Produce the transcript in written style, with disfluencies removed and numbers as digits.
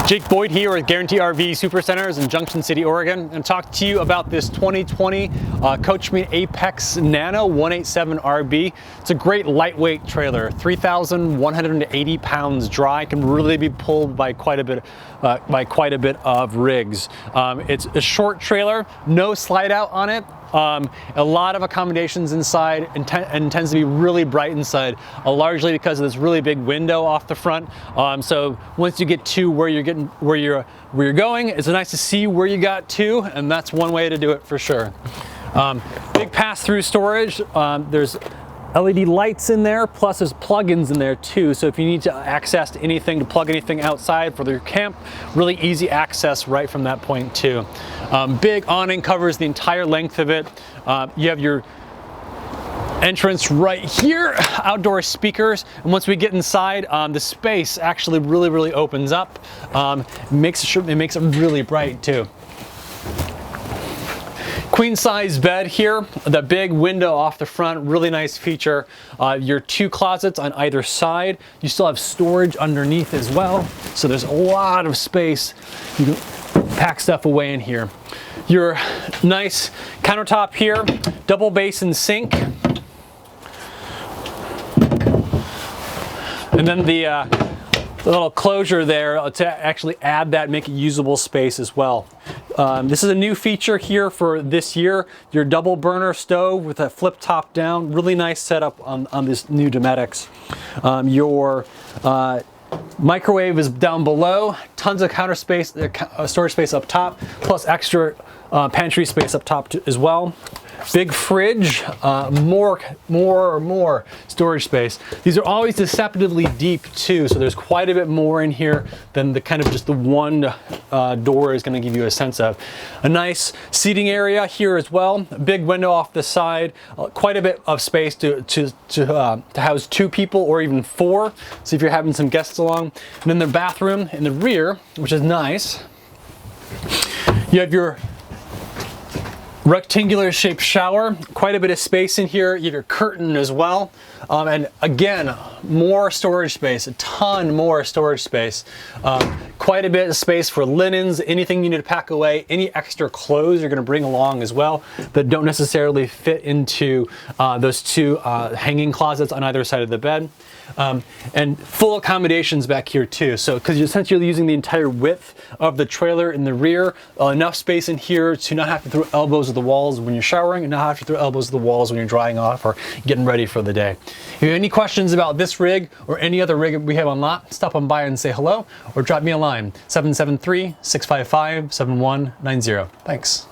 Jake Boyd here with Guarantee RV Supercenters in Junction City, Oregon, and talk to you about this 2020 Coachmen Apex Nano 187 RB. It's a great lightweight trailer, 3,180 pounds dry. Can really be pulled by quite a bit of rigs. It's a short trailer, no slide out on it. A lot of accommodations inside and tends to be really bright inside, largely because of this really big window off the front. So once you get to where you're going, it's nice to see where you got to, and that's one way to do it for sure. Big pass-through storage. There's LED lights in there, plus there's plugins in there too. So if you need to access anything, to plug anything outside for your camp, really easy access right from that point too. Big awning covers the entire length of it. You have your entrance right here, outdoor speakers, and once we get inside, the space actually really opens up. It makes it really bright too. Queen size bed here, the big window off the front, really nice feature. Your two closets on either side. You still have storage underneath as well, so there's a lot of space. You can pack stuff away in here. Your nice countertop here, double basin sink. And then the little closure there to actually add that, make it usable space as well. This is a new feature here for this year. Your double burner stove with a flip top down. Really nice setup on this new Dometics. Your microwave is down below. Tons of counter space, storage space up top, plus extra pantry space up top as well. Big fridge, more storage space. These are always deceptively deep too, so there's quite a bit more in here than the kind of just the one door is going to give you a sense of. A nice seating area here as well. A big window off the side, quite a bit of space to house two people or even four. So if you're having some guests along, and then the bathroom in the rear, which is nice. You have your rectangular shaped shower, quite a bit of space in here. You have your curtain as well, and again, more storage space, a ton more storage space. Quite a bit of space for linens, anything you need to pack away, any extra clothes you're going to bring along as well that don't necessarily fit into those two hanging closets on either side of the bed. And full accommodations back here too. So because you're essentially using the entire width of the trailer in the rear, enough space in here to not have to throw elbows at the walls when you're showering and not have to throw elbows at the walls when you're drying off or getting ready for the day. If you have any questions about this rig or any other rig we have on lot, stop on by and say hello or drop me a line, 773-655-7190. Thanks.